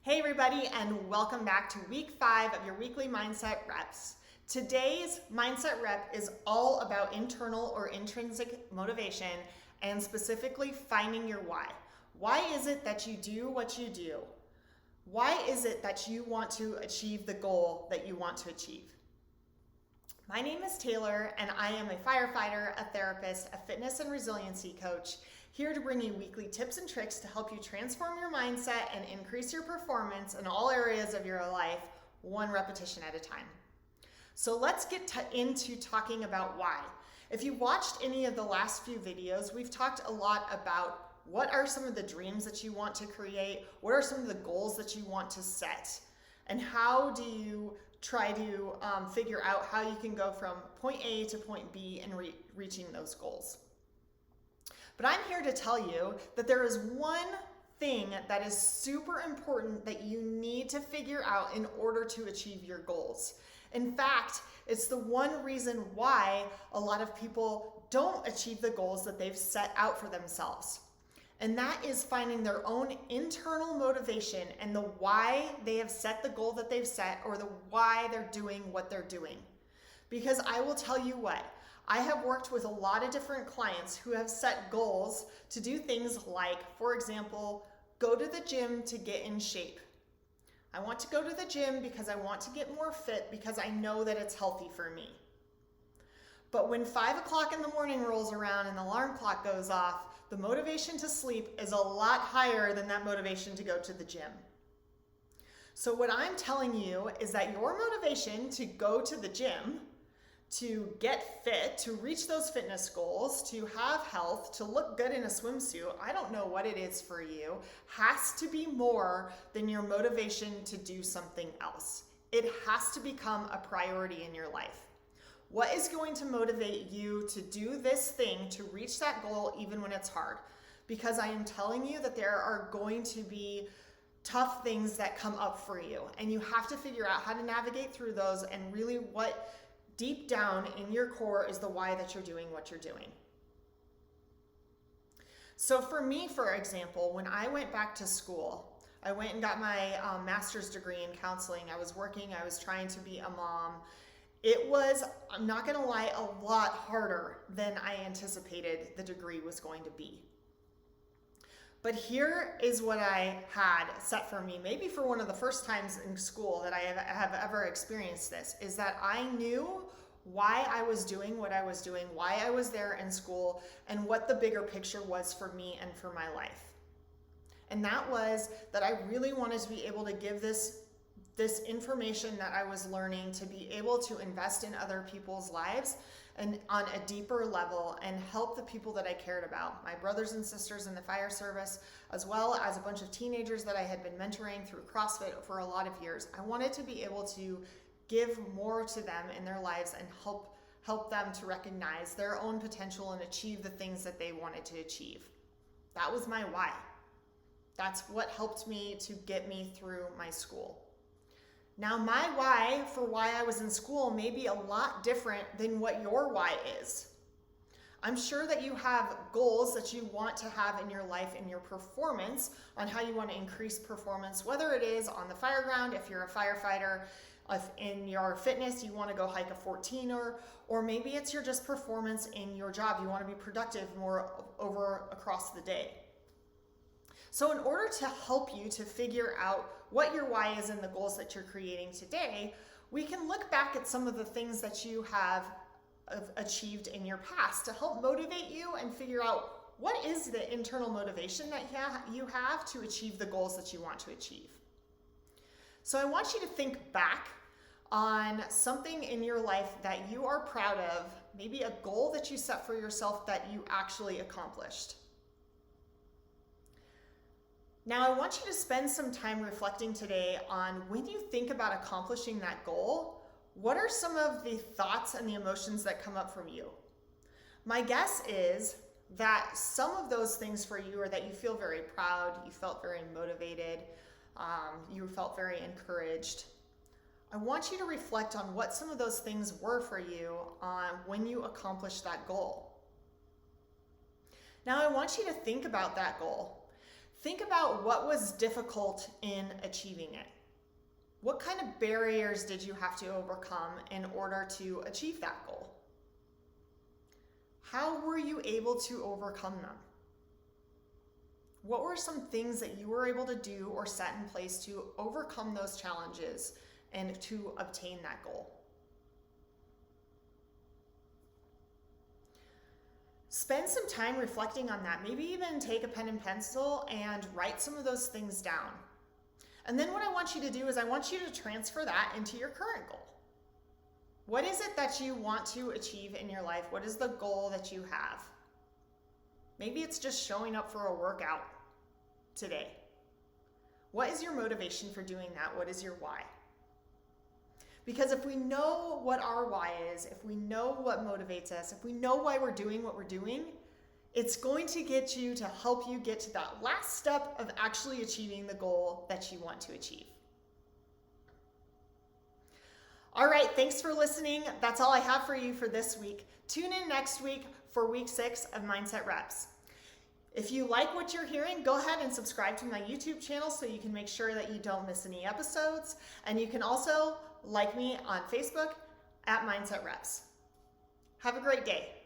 Hey everybody, and welcome back to week 5 of your weekly mindset reps. Today's mindset rep is all about internal or intrinsic motivation and specifically finding your why. Why is it that you do what you do? Why is it that you want to achieve the goal that you want to achieve? My name is Taylor, and I am a firefighter, a therapist, a fitness and resiliency coach, here to bring you weekly tips and tricks to help you transform your mindset and increase your performance in all areas of your life, one repetition at a time. So let's get into talking about why. If you watched any of the last few videos, we've talked a lot about what are some of the dreams that you want to create, what are some of the goals that you want to set, and how do you try to figure out how you can go from point A to point B and reaching those goals. But I'm here to tell you that there is one thing that is super important that you need to figure out in order to achieve your goals. In fact, it's the one reason why a lot of people don't achieve the goals that they've set out for themselves. And that is finding their own internal motivation and the why they have set the goal that they've set, or the why they're doing what they're doing. Because I will tell you what, I have worked with a lot of different clients who have set goals to do things like, for example, go to the gym to get in shape. I want to go to the gym because I want to get more fit because I know that it's healthy for me. But when 5 o'clock in the morning rolls around and the alarm clock goes off, the motivation to sleep is a lot higher than that motivation to go to the gym. So what I'm telling you is that your motivation to go to the gym, to get fit, to reach those fitness goals, to have health, to look good in a swimsuit, I don't know what it is for you, has to be more than your motivation to do something else. It has to become a priority in your life. What is going to motivate you to do this thing, to reach that goal even when it's hard? Because I am telling you that there are going to be tough things that come up for you, and you have to figure out how to navigate through those and really what deep down in your core is the why that you're doing what you're doing. So for me, for example, when I went back to school, I went and got my master's degree in counseling. I was working, I was trying to be a mom. It was, I'm not gonna lie, a lot harder than I anticipated the degree was going to be. But here is what I had set for me, maybe for one of the first times in school that I have ever experienced this, is that I knew why I was doing what I was doing, why I was there in school, and what the bigger picture was for me and for my life. And that was that I really wanted to be able to give this information that I was learning to be able to invest in other people's lives and on a deeper level and help the people that I cared about, my brothers and sisters in the fire service, as well as a bunch of teenagers that I had been mentoring through CrossFit for a lot of years. I wanted to be able to give more to them in their lives and help them to recognize their own potential and achieve the things that they wanted to achieve. That was my why. That's what helped me to get me through my school. Now, my why for why I was in school may be a lot different than what your why is. I'm sure that you have goals that you want to have in your life, in your performance, on how you want to increase performance, whether it is on the fire ground, if you're a firefighter, if in your fitness, you want to go hike a 14er, or maybe it's your just performance in your job. You want to be productive more across the day. So in order to help you to figure out what your why is and the goals that you're creating today, we can look back at some of the things that you have achieved in your past to help motivate you and figure out what is the internal motivation that you have to achieve the goals that you want to achieve. So I want you to think back on something in your life that you are proud of, maybe a goal that you set for yourself that you actually accomplished. Now, I want you to spend some time reflecting today on when you think about accomplishing that goal, what are some of the thoughts and the emotions that come up from you? My guess is that some of those things for you are that you feel very proud, you felt very motivated, you felt very encouraged. I want you to reflect on what some of those things were for you when you accomplished that goal. Now, I want you to think about that goal. Think about what was difficult in achieving it. What kind of barriers did you have to overcome in order to achieve that goal? How were you able to overcome them? What were some things that you were able to do or set in place to overcome those challenges and to obtain that goal? Spend some time reflecting on that. Maybe even take a pen and pencil and write some of those things down. And then what I want you to do is I want you to transfer that into your current goal. What is it that you want to achieve in your life? What is the goal that you have? Maybe it's just showing up for a workout today. What is your motivation for doing that? What is your why? Because if we know what our why is, if we know what motivates us, if we know why we're doing what we're doing, it's going to get you to help you get to that last step of actually achieving the goal that you want to achieve. All right, thanks for listening. That's all I have for you for this week. Tune in next week for week 6 of Mindset Reps. If you like what you're hearing, go ahead and subscribe to my YouTube channel so you can make sure that you don't miss any episodes. And you can also like me on Facebook at Mindset Reps. Have a great day.